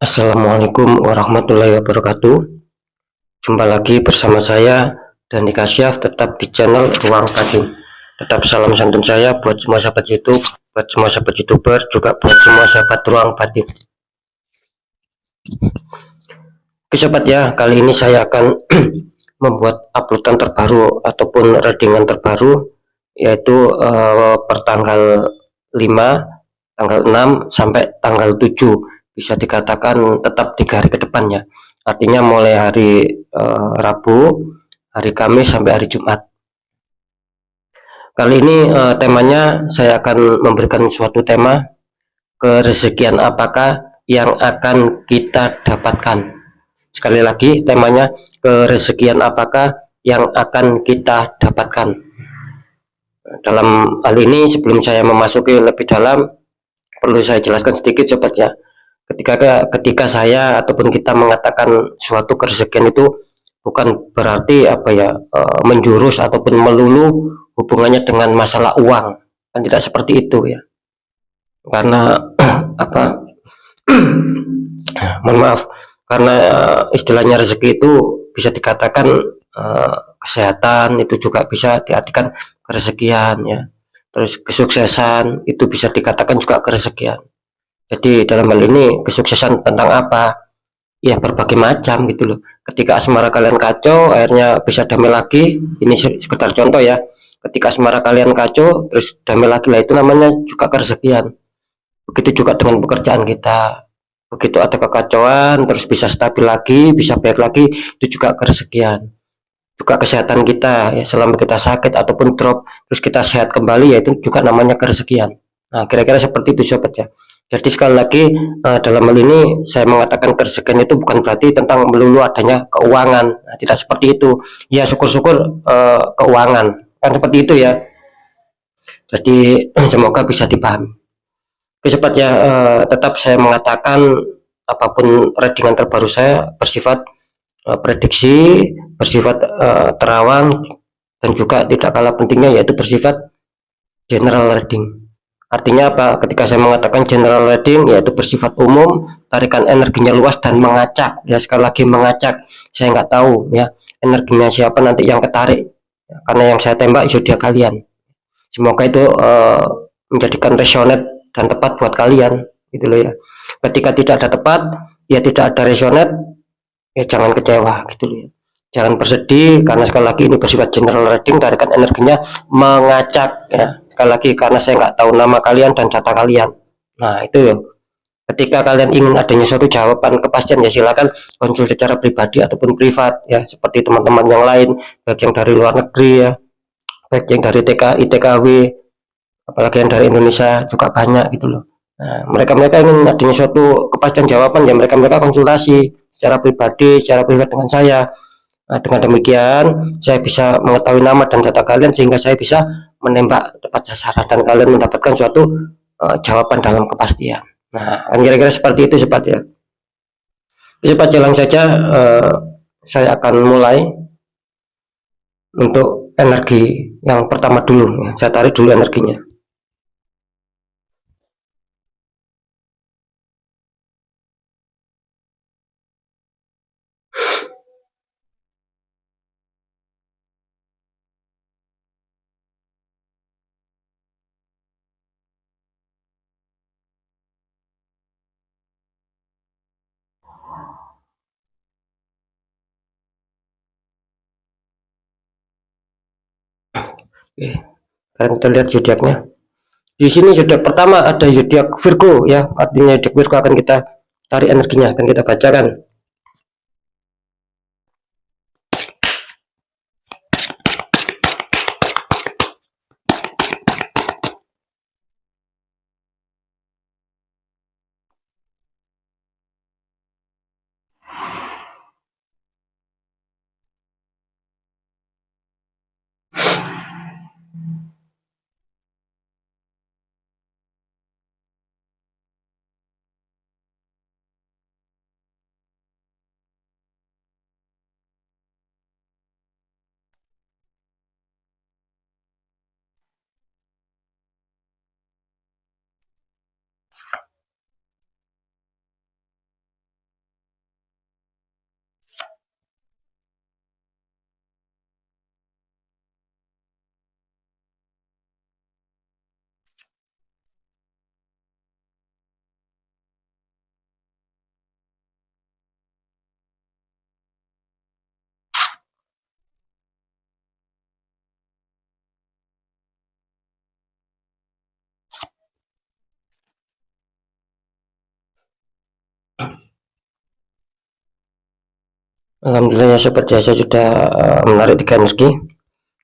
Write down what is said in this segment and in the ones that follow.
Assalamualaikum warahmatullahi wabarakatuh. Jumpa lagi bersama saya Dani Kasyaf, tetap di channel Ruang Batin. Tetap salam santun saya buat semua sahabat YouTube, buat semua sahabat YouTuber, juga buat semua sahabat Ruang Batin. Oke sobat ya, kali ini saya akan membuat uploadan terbaru ataupun readingan terbaru, yaitu pertanggal 5, tanggal 6 sampai tanggal 7, bisa dikatakan tetap 3 hari ke depannya. Artinya mulai hari Rabu, hari Kamis sampai hari Jumat. Kali ini temanya saya akan memberikan suatu tema, kerezekian apakah yang akan kita dapatkan. Sekali lagi temanya, kerezekian apakah yang akan kita dapatkan. Dalam hal ini sebelum saya memasuki lebih dalam, perlu saya jelaskan sedikit sobat ya. Ketika saya ataupun kita mengatakan suatu kerezekian itu bukan berarti menjurus ataupun melulu hubungannya dengan masalah uang, kan tidak seperti itu ya. Karena apa mohon maaf, karena istilahnya rezeki itu bisa dikatakan kesehatan itu juga bisa diartikan kerezekian ya. Terus kesuksesan itu bisa dikatakan juga kerezekian. Jadi dalam hal ini kesuksesan tentang apa? Ya berbagai macam gitu loh. Ketika asmara kalian kacau, akhirnya bisa damai lagi. Ini sekedar contoh ya. Ketika asmara kalian kacau, terus damai lagi lah, itu namanya juga kerezekian. Begitu juga dengan pekerjaan kita. Begitu ada kekacauan, terus bisa stabil lagi, bisa baik lagi, itu juga kerezekian. Juga kesehatan kita, ya selama kita sakit ataupun drop, terus kita sehat kembali, ya itu juga namanya kerezekian. Nah, kira-kira seperti itu sobat ya. Jadi sekali lagi dalam hal ini saya mengatakan kerezekian itu bukan berarti tentang melulu adanya keuangan. Nah, tidak seperti itu. Ya syukur-syukur keuangan kan seperti itu ya. Jadi semoga bisa dipahami. Oke ya, tetap saya mengatakan apapun readingan terbaru saya bersifat prediksi, bersifat terawang, dan juga tidak kalah pentingnya yaitu bersifat general reading. Artinya apa? Ketika saya mengatakan general reading, yaitu bersifat umum, tarikan energinya luas dan mengacak. Ya sekali lagi mengacak. Saya nggak tahu ya energinya siapa nanti yang ketarik. Ya, karena yang saya tembak zodiak kalian. Semoga itu menjadikan resonate dan tepat buat kalian, gitu loh ya. Ketika tidak ada tepat, ya tidak ada resonate, ya jangan kecewa, gitu loh ya. Jangan bersedih karena sekali lagi ini bersifat general reading, tarikan energinya mengacak ya. Sekali lagi karena saya nggak tahu nama kalian dan data kalian. Nah itu ya. Ketika kalian ingin adanya suatu jawaban kepastian ya silakan konsul secara pribadi ataupun privat ya, seperti teman-teman yang lain, baik yang dari luar negeri ya, baik yang dari TKI, TKW, apalagi yang dari Indonesia juga banyak gitu loh. Nah, mereka ingin adanya suatu kepastian jawaban ya, mereka konsultasi secara pribadi, secara privat dengan saya. Nah, dengan demikian saya bisa mengetahui nama dan data kalian sehingga saya bisa menembak tepat sasaran dan kalian mendapatkan suatu jawaban dalam kepastian. Nah, kan kira-kira seperti itu sobat ya. Cepat jalan saja, saya akan mulai untuk energi yang pertama dulu ya. Saya tarik dulu energinya. Oke, sekarang kita lihat zodiaknya. Di sini zodiak pertama ada zodiak Virgo ya, artinya zodiak Virgo akan kita tarik energinya, akan kita bacakan. Alhamdulillah ya sobat ya, saya sudah menarik 3 energi.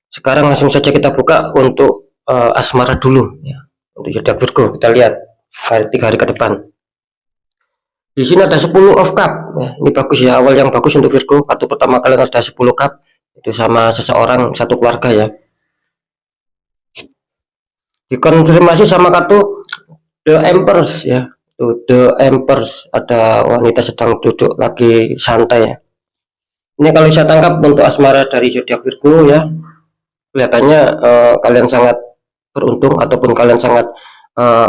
Sekarang langsung saja kita buka untuk asmara dulu ya. Untuk zodiak Virgo kita lihat 3 hari ke depan. Di sini ada 10 of cup ya. Ini bagus ya, awal yang bagus untuk Virgo. Kartu pertama kalian ada 10 cup, itu sama seseorang, satu keluarga ya. Dikonfirmasi sama kartu The Empress ya. Tuh, The Empress, ada wanita sedang duduk lagi santai ya. Ini kalau saya tangkap untuk asmara dari zodiak Virgo ya, kelihatannya kalian sangat beruntung ataupun kalian sangat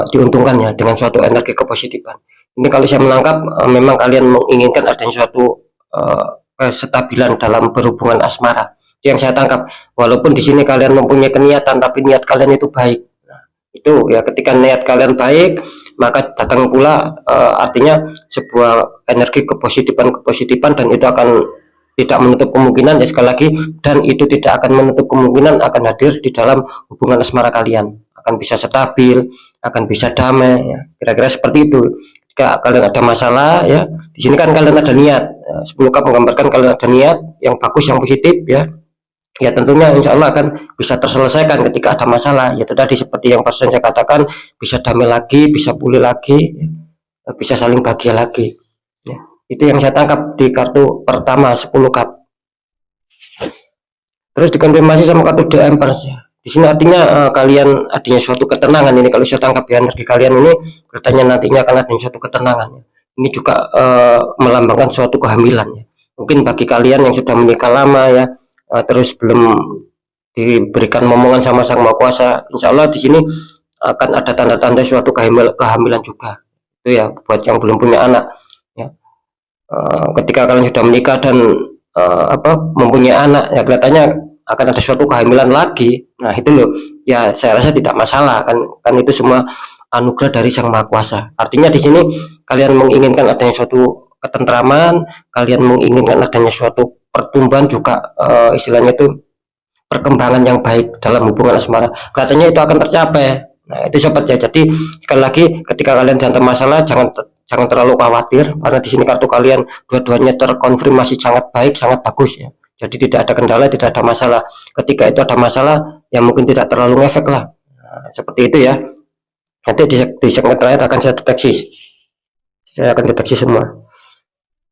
diuntungkan ya dengan suatu energi kepositifan. Ini kalau saya menangkap memang kalian menginginkan adanya suatu kestabilan dalam berhubungan asmara. Yang saya tangkap, walaupun di sini kalian mempunyai keniatan tapi niat kalian itu baik. Nah, itu ya, ketika niat kalian baik maka datang pula artinya sebuah energi kepositifan dan itu akan tidak menutup kemungkinan ya, sekali lagi, dan itu tidak akan menutup kemungkinan akan hadir di dalam hubungan asmara kalian, akan bisa stabil, akan bisa damai ya, kira-kira seperti itu. Jika kalian ada masalah ya, di sini kan kalian ada niat, 10 kap menggambarkan kalian ada niat yang bagus, yang positif ya, ya tentunya insya Allah akan bisa terselesaikan ketika ada masalah. Ya tadi seperti yang persen saya katakan, bisa damai lagi, bisa pulih lagi ya, bisa saling bahagia lagi ya. Itu yang saya tangkap di kartu pertama 10 cup. Terus dikonfirmasi sama kartu The Empress ya. Di sini artinya kalian adanya suatu ketenangan. Ini kalau saya tangkap ya, energi kalian ini katanya nantinya akan adanya suatu ketenangan ya. Ini juga melambangkan suatu kehamilan ya. Mungkin bagi kalian yang sudah menikah lama ya, terus belum diberikan momongan sama Sang Maha Kuasa, insya Allah di sini akan ada tanda-tanda suatu kehamilan juga. Itu ya buat yang belum punya anak. Ketika kalian sudah menikah dan mempunyai anak ya, kelihatannya akan ada suatu kehamilan lagi. Nah itu loh ya, saya rasa tidak masalah kan itu semua anugerah dari Sang Maha Kuasa. Artinya di sini kalian menginginkan adanya suatu ketentraman, kalian menginginkan adanya suatu pertumbuhan juga, istilahnya itu perkembangan yang baik dalam hubungan asmara, kelihatannya itu akan tercapai. Nah itu sobat ya, jadi sekali lagi ketika kalian ada masalah jangan terlalu khawatir, karena di sini kartu kalian dua-duanya terkonfirmasi sangat baik, sangat bagus ya. Jadi tidak ada kendala, tidak ada masalah. Ketika itu ada masalah yang mungkin tidak terlalu ngefek lah. Nah, seperti itu ya. Nanti di segmen terakhir akan saya deteksi. Saya akan deteksi semua.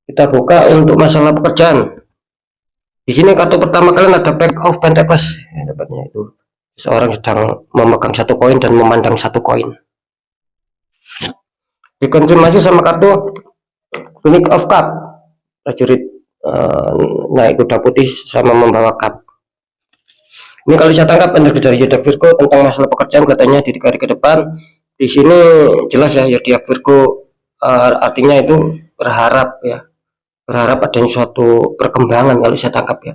Kita buka untuk masalah pekerjaan. Di sini kartu pertama kalian ada Pack of Pentacles. Ya, dapatnya itu seseorang sedang memegang satu koin dan memandang satu koin. Dikonfirmasi sama kartu Queen of Cup, prajurit naik kuda putih sama membawa cup. Ini kalau saya tangkap energi dari zodiak Virgo tentang masalah pekerjaan, katanya di 3 hari ke depan. Di sini jelas ya, zodiak Virgo artinya itu berharap ya, berharap adanya suatu perkembangan. Kalau saya tangkap ya,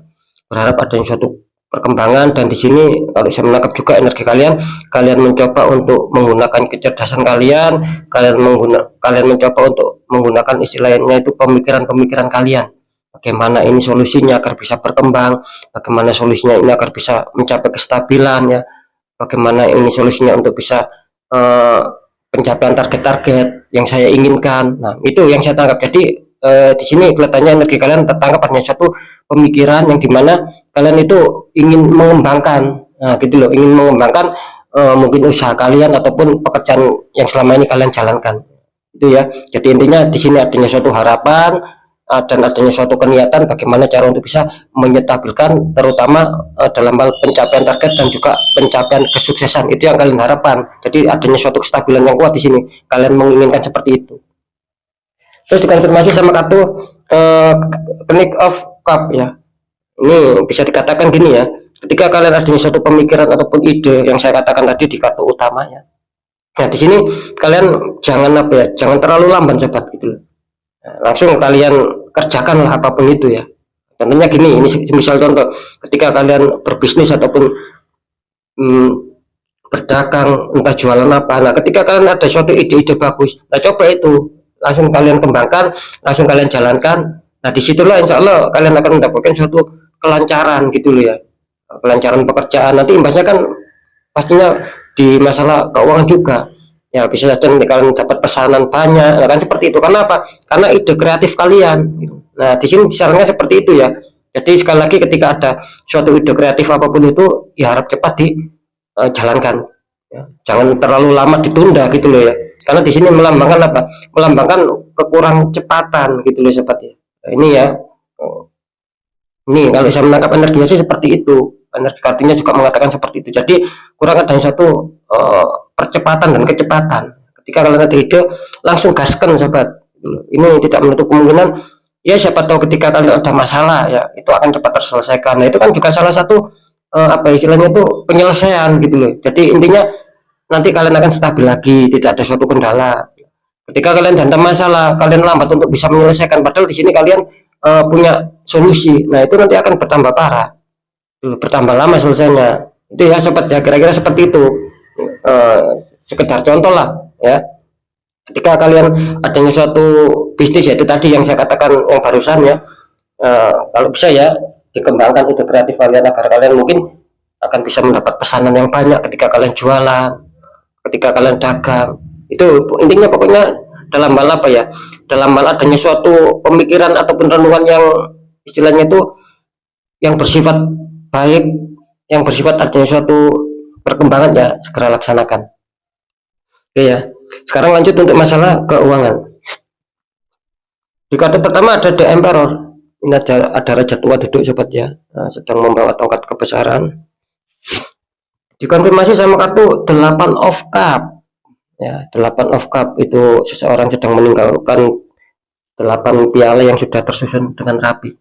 berharap adanya suatu perkembangan, dan di sini kalau saya menangkap juga energi kalian mencoba untuk menggunakan kecerdasan kalian mencoba untuk menggunakan istilahnya itu pemikiran kalian, bagaimana ini solusinya agar bisa berkembang, bagaimana solusinya ini agar bisa mencapai kestabilan ya, bagaimana ini solusinya untuk bisa pencapaian target-target yang saya inginkan. Nah itu yang saya tangkap. Jadi di sini kelihatannya energi kalian tertangkap hanya satu pemikiran yang dimana kalian itu ingin mengembangkan, nah gitu loh, ingin mengembangkan mungkin usaha kalian ataupun pekerjaan yang selama ini kalian jalankan itu ya. Jadi intinya di sini adanya suatu harapan dan adanya suatu keniatan bagaimana cara untuk bisa menyetabilkan, terutama dalam hal pencapaian target dan juga pencapaian kesuksesan, itu yang kalian harapkan. Jadi adanya suatu kestabilan yang kuat di sini, kalian menginginkan seperti itu. Terus dikonfirmasi sama kartu Queen of Cup ya. Ini bisa dikatakan gini ya, ketika kalian adanya suatu pemikiran ataupun ide yang saya katakan tadi di kartu utamanya. Nah di sini kalian jangan terlalu lamban sobat gitu. Nah, langsung kalian kerjakanlah apapun itu ya. Contohnya gini, ini misal contoh, ketika kalian berbisnis ataupun berdagang, entah jualan apa. Nah ketika kalian ada suatu ide-ide bagus, nah coba itu langsung kalian kembangkan, langsung kalian jalankan. Nah disitulah insya Allah kalian akan mendapatkan suatu kelancaran gitu loh ya, kelancaran pekerjaan. Nanti imbasnya kan pastinya di masalah keuangan juga ya, bisa saja kalian dapat pesanan banyak. Nah, kan seperti itu, karena apa? Karena ide kreatif kalian gitu. Nah, di sini sarannya seperti itu ya. Jadi sekali lagi ketika ada suatu ide kreatif apapun itu, ya harap cepat dijalankan. Ya. Jangan terlalu lama ditunda gitu loh ya. Karena di sini melambangkan apa? Melambangkan kekurang cepatan gitu loh sobat ya. Nah, ini ya. Ini kalau saya menangkap energinya sih seperti itu. Energi kartunya juga mengatakan seperti itu. Jadi kurang adanya satu percepatan dan kecepatan. Ketika kalian ada ide, langsung gaskan sobat. Ini tidak menutup kemungkinan. Ya siapa tahu ketika kalian ada masalah ya itu akan cepat terselesaikan. Nah itu kan juga salah satu apa istilahnya itu penyelesaian gitu loh. Jadi intinya nanti kalian akan stabil lagi, tidak ada suatu kendala. Ketika kalian hantam masalah, kalian lambat untuk bisa menyelesaikan. Padahal di sini kalian punya solusi. Nah itu nanti akan bertambah parah, bertambah lama selesainya. Itu ya sobat ya, kira-kira seperti itu. Sekedar contoh lah ya. Ketika kalian adanya suatu bisnis ya itu tadi yang saya katakan yang barusan ya. Kalau bisa ya dikembangkan ide kreatif kalian agar kalian mungkin akan bisa mendapat pesanan yang banyak ketika kalian jualan, ketika kalian dagang. Itu intinya pokoknya dalam hal apa ya, dalam hal adanya suatu pemikiran ataupun renungan yang istilahnya itu yang bersifat baik, yang bersifat adanya suatu perkembangan ya segera laksanakan. Oke ya, sekarang lanjut untuk masalah keuangan. Di kartu pertama ada The Emperor. Ini ada raja tua duduk sobat ya, sedang membawa tongkat kebesaran. Dikonfirmasi sama kartu 8 of Cup. Ya, 8 of Cup itu seseorang sedang meninggalkan 8 piala yang sudah tersusun dengan rapi.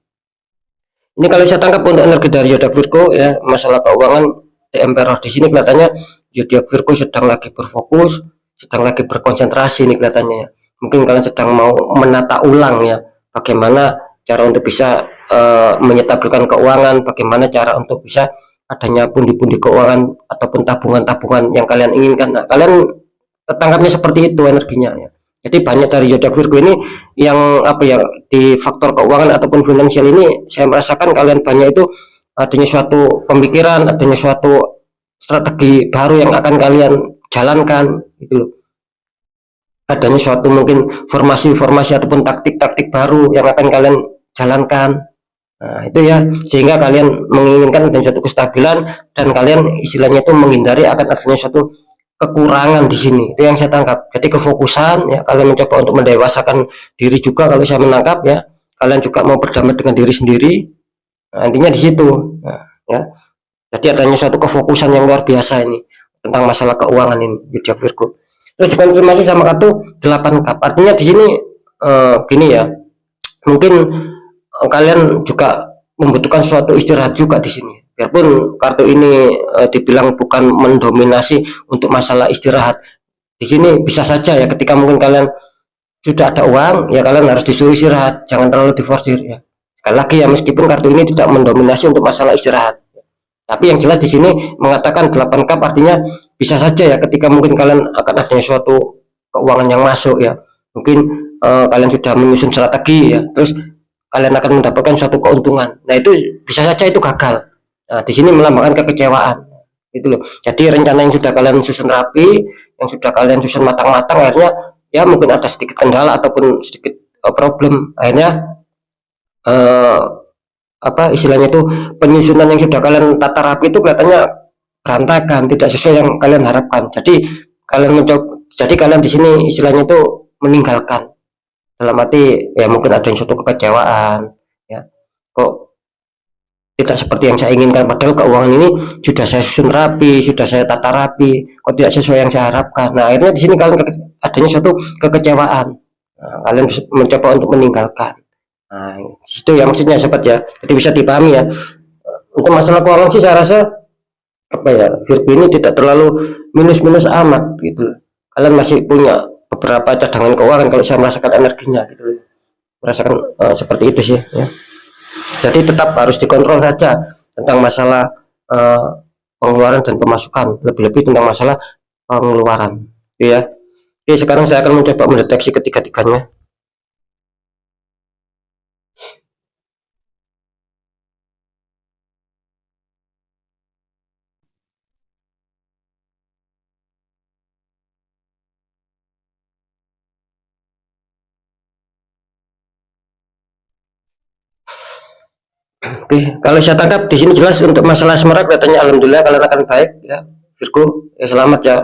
Ini kalau saya tangkap untuk energi dari Zodiac Virgo ya, masalah keuangan The Emperor di sini kelihatannya Zodiac Virgo sedang lagi berfokus, sedang lagi berkonsentrasi nih kelihatannya ya. Mungkin kalian sedang mau menata ulang ya, bagaimana cara untuk bisa menyetabilkan keuangan, bagaimana cara untuk bisa adanya pundi-pundi keuangan ataupun tabungan-tabungan yang kalian inginkan. Nah, kalian tertangkapnya seperti itu energinya ya. Jadi banyak dari zodiak Virgo ini yang apa ya di faktor keuangan ataupun finansial ini saya merasakan kalian banyak itu adanya suatu pemikiran, adanya suatu strategi baru yang akan kalian jalankan gitu loh. Adanya suatu mungkin formasi-formasi ataupun taktik-taktik baru yang akan kalian jalankan. Nah, itu ya sehingga kalian menginginkan adanya suatu kestabilan dan kalian istilahnya itu menghindari akan adanya suatu kekurangan di sini. Itu yang saya tangkap. Jadi kefokusan ya kalian mencoba untuk mendewasakan diri juga kalau saya menangkap ya. Kalian juga mau berdamai dengan diri sendiri. Nah, intinya di situ. Nah, ya. Jadi adanya suatu kefokusan yang luar biasa ini tentang masalah keuangan ini di Virgo. Terus dikonfirmasi sama kartu 8 cup. Artinya di sini gini ya. Mungkin kalian juga membutuhkan suatu istirahat juga di sini. Biarpun kartu ini dibilang bukan mendominasi untuk masalah istirahat. Di sini bisa saja ya ketika mungkin kalian sudah ada uang, ya kalian harus disuruh istirahat, jangan terlalu diforsir ya. Sekali lagi ya meskipun kartu ini tidak mendominasi untuk masalah istirahat. Tapi yang jelas di sini mengatakan 8 cup artinya bisa saja ya ketika mungkin kalian akan adanya suatu keuangan yang masuk ya. Mungkin kalian sudah menyusun strategi ya, terus kalian akan mendapatkan suatu keuntungan. Nah itu bisa saja itu gagal. Nah di sini melambangkan kekecewaan. Itu loh. Jadi rencana yang sudah kalian susun rapi, yang sudah kalian susun matang-matang, akhirnya ya mungkin ada sedikit kendala ataupun sedikit problem. Akhirnya eh, apa istilahnya itu penyusunan yang sudah kalian tata rapi itu kelihatannya berantakan, tidak sesuai yang kalian harapkan. Jadi kalian di sini istilahnya itu meninggalkan dalam arti ya mungkin ada yang suatu kekecewaan ya kok tidak seperti yang saya inginkan padahal keuangan ini sudah saya susun rapi sudah saya tata rapi kok tidak sesuai yang saya harapkan. Nah akhirnya di sini kalian adanya suatu kekecewaan. Nah, kalian mencoba untuk meninggalkan. Nah itu ya maksudnya sobat ya, jadi bisa dipahami ya untuk masalah keuangan sih saya rasa apa ya Virgo ini tidak terlalu minus-minus amat gitu. Kalian masih punya beberapa cadangan keuangan kalau saya merasakan energinya gitu, merasakan seperti itu sih ya. Jadi tetap harus dikontrol saja tentang masalah pengeluaran dan pemasukan, lebih-lebih tentang masalah pengeluaran ya. Oke sekarang saya akan mencoba mendeteksi ketiga-tiganya. Oke, kalau saya tangkap di sini jelas untuk masalah asmara katanya alhamdulillah kalian akan baik ya. Virgo, ya selamat ya.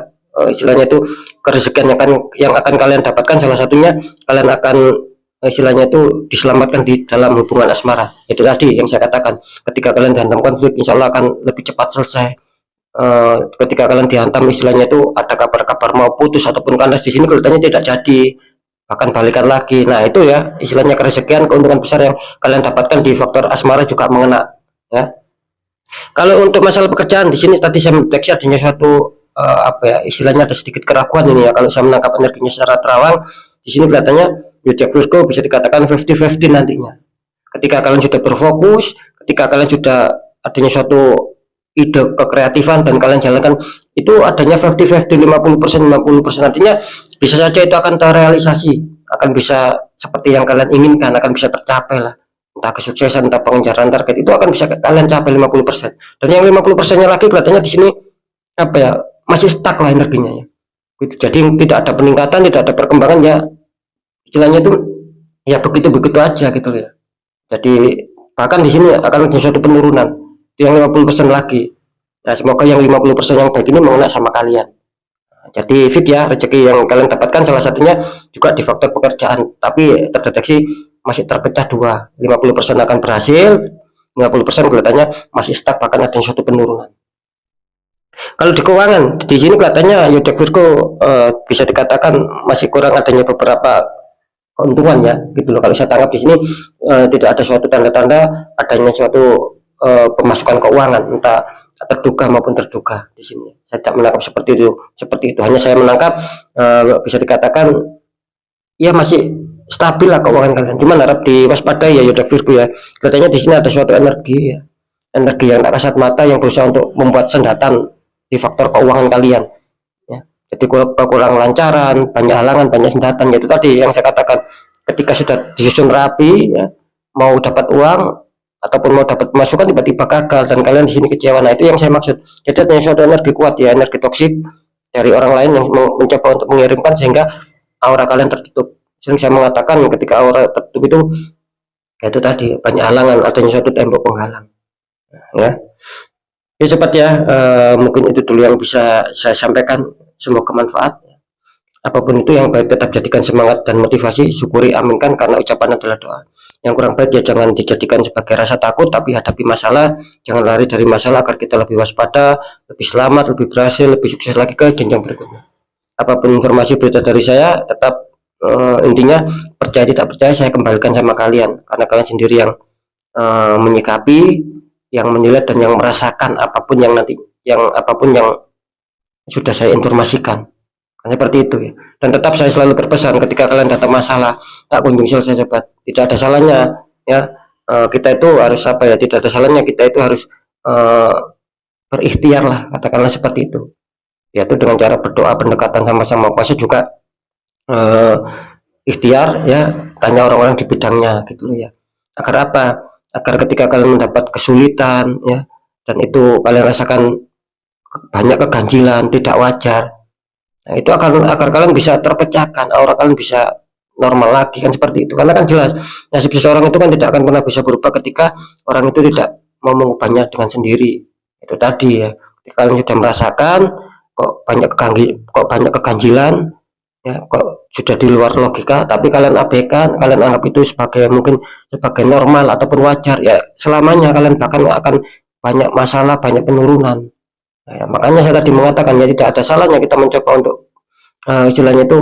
Istilahnya itu kerezekian yang akan kalian dapatkan salah satunya kalian akan istilahnya itu diselamatkan di dalam hubungan asmara. Itu tadi yang saya katakan. Ketika kalian dihantam konflik, insya Allah akan lebih cepat selesai. Ketika kalian dihantam istilahnya itu ada kabar-kabar mau putus ataupun kandas, di sini kelihatannya tidak jadi, bahkan balikan lagi. Nah itu ya istilahnya kerezekian, keuntungan besar yang kalian dapatkan di faktor asmara juga mengena ya. Kalau untuk masalah pekerjaan di sini tadi saya mendeteksi adanya suatu apa ya istilahnya ada sedikit keraguan ini ya. Kalau saya menangkap energinya secara terawang di sini kelihatannya Zodiac Virgo bisa dikatakan 50-50 nantinya. Ketika kalian sudah berfokus, ketika kalian sudah adanya suatu ide kekreatifan dan kalian jalankan, itu adanya 50-50, 50% 50%, artinya bisa saja itu akan terrealisasi, akan bisa seperti yang kalian inginkan, akan bisa tercapai lah, entah kesuksesan, entah pengejaran target itu akan bisa kalian capai 50%. Dan yang 50%-nya lagi kelihatannya di sini apa ya masih stuck lah energinya ya. Jadi tidak ada peningkatan, tidak ada perkembangan ya, istilahnya itu ya begitu-begitu aja gitu ya. Jadi bahkan di sini akan ada suatu penurunan yang 50% lagi. Nah, semoga yang 50% yang baik ini mengena sama kalian. Jadi fit ya, rezeki yang kalian dapatkan salah satunya juga di faktor pekerjaan, tapi terdeteksi masih terpecah dua. 50% akan berhasil, 50% kelihatannya masih stuck, bahkan ada suatu penurunan. Kalau di keuangan di sini kelihatannya Zodiac Virgo bisa dikatakan masih kurang adanya beberapa keuntungan ya gitu loh. Kalau saya tangkap di sini tidak ada suatu tanda-tanda adanya suatu pemasukan keuangan, entah terduga maupun terduga di sini. Saya tidak menangkap seperti itu, hanya saya menangkap bisa dikatakan ya masih stabil lah keuangan kalian, cuman harap diwaspadai ya Zodiac Virgo ya. Katanya di sini ada suatu energi ya, energi yang tak kasat mata yang berusaha untuk membuat sendatan di faktor keuangan kalian ya. Jadi kekurangan lancaran, banyak halangan, banyak sendatan, yaitu tadi yang saya katakan, ketika sudah disusun rapi ya, mau dapat uang ataupun mau dapat masukan tiba-tiba gagal dan kalian di sini kecewa. Nah itu yang saya maksud. Jadi ada suatu energi kuat ya, energi toksik dari orang lain yang mencoba untuk mengirimkan sehingga aura kalian tertutup. Sering saya mengatakan ketika aura tertutup itu yaitu tadi banyak halangan, adanya suatu tembok penghalang ya. Ya cepat ya, mungkin itu dulu yang bisa saya sampaikan, semoga manfaat. Apapun itu yang baik tetap jadikan semangat dan motivasi, syukuri, aminkan karena ucapan adalah doa. Yang kurang baik ya jangan dijadikan sebagai rasa takut, tapi hadapi masalah, jangan lari dari masalah agar kita lebih waspada, lebih selamat, lebih berhasil, lebih sukses lagi ke jenjang berikutnya. Apapun informasi berita dari saya, tetap intinya percaya tidak percaya saya kembalikan sama kalian, karena kalian sendiri yang menyikapi, yang menilai dan yang merasakan apapun yang sudah saya informasikan. Seperti itu ya. Dan tetap saya selalu berpesan ketika kalian datang masalah tak kunjung selesai sobat, tidak ada salahnya ya, kita itu harus apa ya, tidak ada salahnya kita itu harus berikhtiar lah, katakanlah seperti itu, yaitu dengan cara berdoa, pendekatan sama-sama kuasa juga ikhtiar ya, tanya orang-orang di bidangnya gitu ya. Agar apa? Agar ketika kalian mendapat kesulitan ya, dan itu kalian rasakan banyak keganjilan tidak wajar, nah itu agar kalian bisa terpecahkan, aura kalian bisa normal lagi kan, seperti itu. Karena kan jelas nasib seseorang itu kan tidak akan pernah bisa berubah ketika orang itu tidak mau mengubahnya dengan sendiri. Itu tadi ya, ketika kalian sudah merasakan kok banyak keganjilan ya, kok sudah di luar logika, tapi kalian abaikan, kalian anggap itu sebagai mungkin sebagai normal ataupun wajar ya, selamanya kalian bahkan akan banyak masalah, banyak penurunan. Nah, ya, makanya saya tadi mengatakan ya tidak ada salahnya kita mencoba untuk istilahnya itu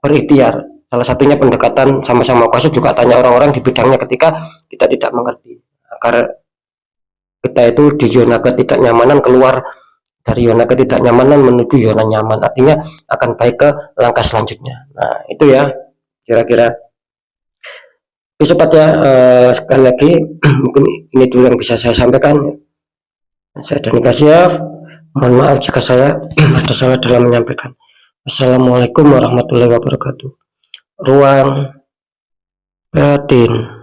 berikhtiar. Salah satunya pendekatan sama-sama kuasa, juga tanya orang-orang di bidangnya ketika kita tidak mengerti, agar kita itu di zona ketidaknyamanan keluar dari zona ketidaknyamanan menuju zona nyaman, artinya akan baik ke langkah selanjutnya. Nah itu ya kira-kira. Sobat ya, sekali lagi mungkin ini dulu yang bisa saya sampaikan. Saya Dani Kasyaf, mohon maaf jika saya ada salah dalam menyampaikan. Assalamualaikum warahmatullahi wabarakatuh. Ruang batin.